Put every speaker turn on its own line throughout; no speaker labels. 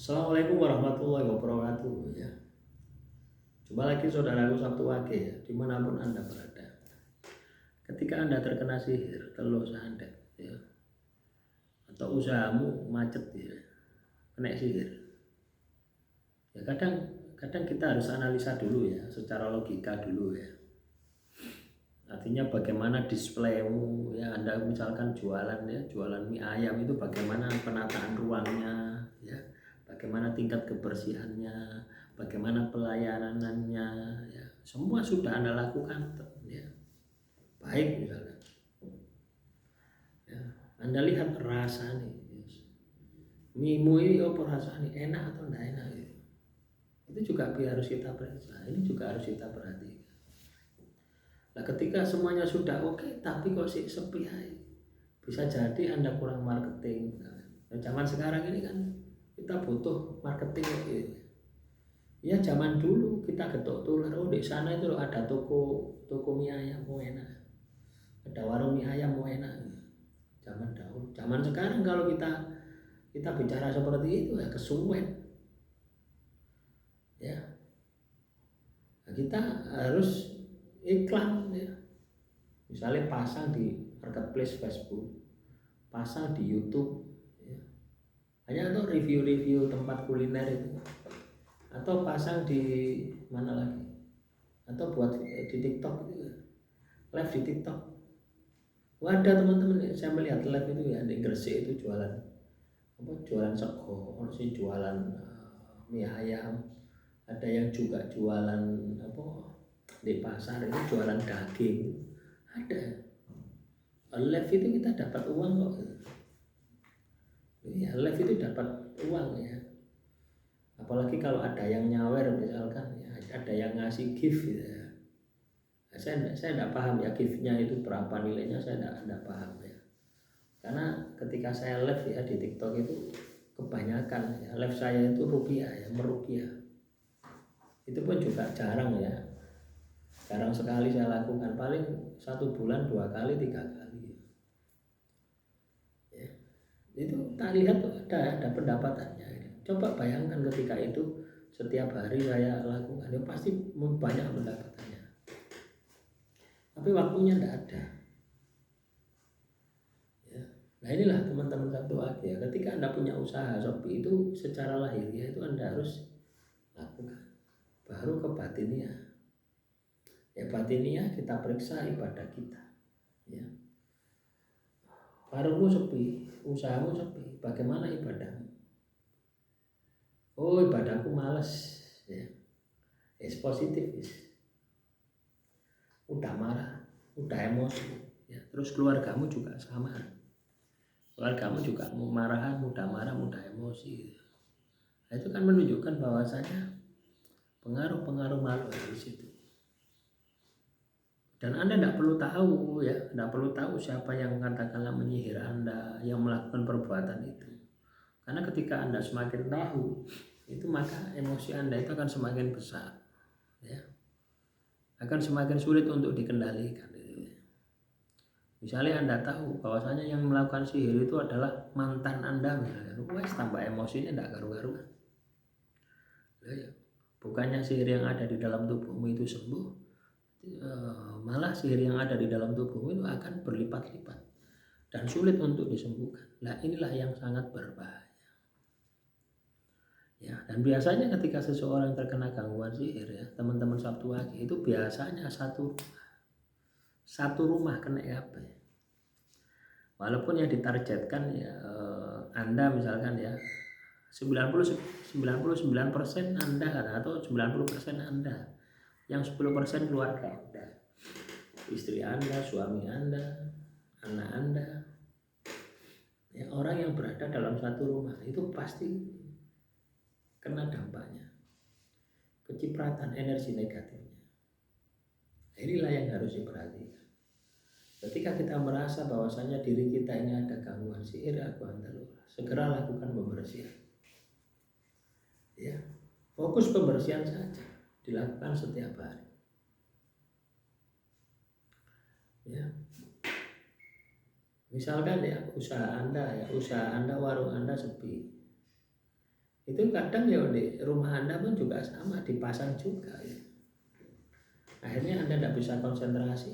Assalamualaikum warahmatullahi wabarakatuh ya. Jumpa lagi saudaraku Sabtu Wage ya, dimanapun Anda berada. Ketika Anda terkena sihir, teluh santet ya, atau usahamu macet ya, kena sihir. Ya kadang kita harus analisa dulu ya, secara logika dulu ya. Artinya bagaimana displaymu ya, Anda misalkan jualan ya, jualan mie ayam itu bagaimana penataan ruangnya ya, bagaimana tingkat kebersihannya, bagaimana pelayanannya ya, semua sudah Anda lakukan ya. Baik misalkan ya, Anda lihat rasa nih, mie ini apa rasanya, enak atau enggak enak gitu. Itu juga harus kita periksa, ini juga harus kita perhatikan. Nah ketika semuanya sudah oke, tapi kok sih sepi aja, bisa jadi Anda kurang marketing. Nah, zaman sekarang ini kan kita butuh marketing gitu. Ya zaman dulu kita getok tular, oh di sana itu ada toko mie ayam mau enak, ada warung mie ayam mau enak. Zaman dahulu, zaman sekarang kalau kita bicara seperti itu ya kesuwen. Ya, nah, kita harus iklan ya. Misalnya pasang di marketplace Facebook, pasang di YouTube ya. Hanya untuk review-review tempat kuliner itu, atau pasang di mana lagi, atau buat di TikTok itu, live di TikTok. Ada teman-teman saya melihat live itu ya di Gresik itu jualan sego, orang sih jualan mie ayam, ada yang juga jualan di pasar itu jualan daging, ada. Live itu kita dapat uang kok ya, live itu dapat uang ya, apalagi kalau ada yang nyawer misalkan ya, ada yang ngasih gift gitu ya. Saya tidak paham ya giftnya itu berapa nilainya, saya tidak paham ya, karena ketika saya live ya di TikTok itu kebanyakan ya, live saya itu rupiah ya, merupiah. Itu pun juga jarang ya, jarang sekali saya lakukan, paling 1 bulan 2 kali 3 kali ya. Itu tak lihat ada pendapatannya. Coba bayangkan ketika itu setiap hari saya lakukan, ya pasti banyak pendapatannya, tapi waktunya tidak ada ya. Nah inilah teman-teman Sabtu Wage ya, ketika Anda punya usaha Shopee itu secara lahiriah itu Anda harus lakukan. Baru ke batiniah ya, batiniah kita periksa ibadah kita ya. Warungmu sepi, usahamu sepi, bagaimana ibadahmu? Oh ibadahku males ya, positif ya. Udah marah, udah emosi ya. Terus keluargamu juga sama, keluargamu juga marahan, mudah marah, mudah emosi. Nah, itu kan menunjukkan bahwasanya pengaruh-pengaruh malu di situ. Dan Anda tidak perlu tahu ya, tidak perlu tahu siapa yang katakanlah menyihir Anda, yang melakukan perbuatan itu. Karena ketika Anda semakin tahu itu, maka emosi Anda itu akan semakin besar ya, akan semakin sulit untuk dikendalikan. Misalnya Anda tahu bahwasanya yang melakukan sihir itu adalah mantan Anda misalnya, wes tambah emosinya tidak karu-karuan ya. Bukannya sihir yang ada di dalam tubuhmu itu sembuh, malah sihir yang ada di dalam tubuhmu itu akan berlipat-lipat dan sulit untuk disembuhkan. Nah inilah yang sangat berbahaya ya. Dan biasanya ketika seseorang terkena gangguan sihir ya, teman-teman Sabtu Wage itu biasanya satu rumah kena apa ya. Walaupun yang ditargetkan ya Anda misalkan ya 99% Anda atau 90% Anda, yang 10% keluarga Anda, istri Anda, suami Anda, anak Anda ya, orang yang berada dalam satu rumah itu pasti kena dampaknya, kecipratan energi negatifnya. Inilah yang harus diperhatikan. Ketika kita merasa bahwasanya diri kita ini ada gangguan sihir atau antarura, segera lakukan pembersihan ya. Fokus pembersihan saja, dilakukan setiap hari ya. Misalkan ya usaha Anda warung Anda sepi Itu kadang ya di rumah Anda pun juga sama, dipasang juga ya. Akhirnya Anda tidak bisa konsentrasi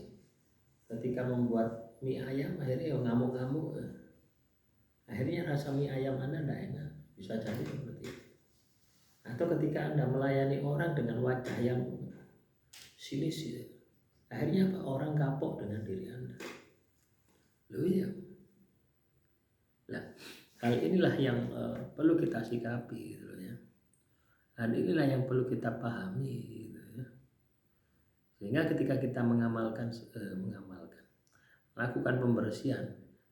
ketika membuat mie ayam, akhirnya ya ngamuk-ngamuk. Akhirnya rasa mie ayam Anda tidak enak, bisa jadi seperti itu. Atau ketika Anda melayani orang dengan wajah yang sinis ya, akhirnya apa? Orang kapok dengan diri Anda. Loh ya. Nah, hal inilah yang perlu kita sikapi gitu ya. Hal inilah yang perlu kita pahami gitu ya. Sehingga ketika kita mengamalkan lakukan pembersihan,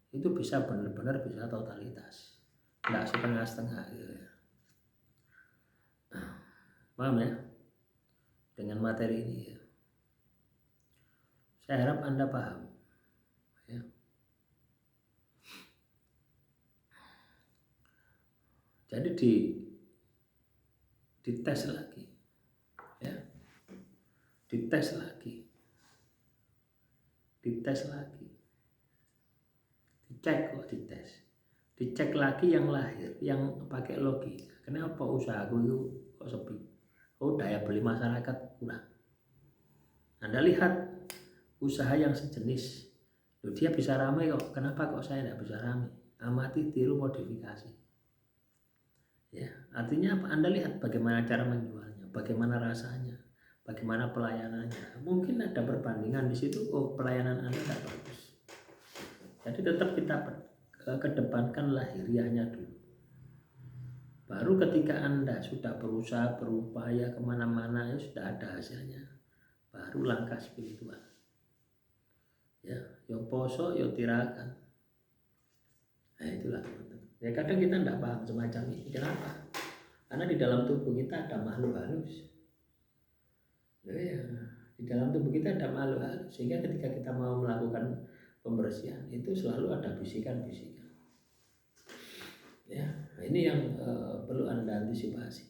itu bisa benar-benar bisa totalitas, tidak setengah-setengah gitu ya. Paham ya dengan materi ini ya. Saya harap Anda paham ya. Jadi dites lagi ya, dites lagi, dicek lagi yang lahir, yang pakai logika. Kenapa usahaku itu kok sepi? Oh, daya beli masyarakat kurang. Anda lihat usaha yang sejenis, loh, dia bisa ramai kok. Kenapa kok saya tidak bisa ramai? Amati, tiru, modifikasi. Ya, artinya apa? Anda lihat bagaimana cara menjualnya, bagaimana rasanya, bagaimana pelayanannya. Mungkin ada perbandingan di situ. Oh, pelayanan Anda tidak bagus. Jadi tetap kita kedepankan lahiriahnya dulu. Baru ketika Anda sudah berusaha, berupaya kemana-mana, ya sudah ada hasilnya, baru langkah spiritual. Ya, yo poso, yo tirakan. Nah itulah. Ya kadang kita tidak paham semacam ini. Kenapa? Karena di dalam tubuh kita ada makhluk halus. Ya, di dalam tubuh kita ada makhluk halus. Sehingga ketika kita mau melakukan pembersihan, itu selalu ada bisikan-bisikan. Ya, ini yang perlu Anda antisipasi.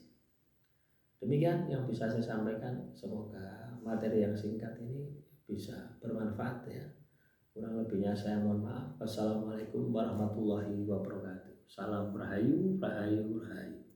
Demikian yang bisa saya sampaikan. Semoga materi yang singkat ini bisa bermanfaat ya. Kurang lebihnya saya mohon maaf. Wassalamualaikum warahmatullahi wabarakatuh. Salam rahayu, rahayu, rahayu.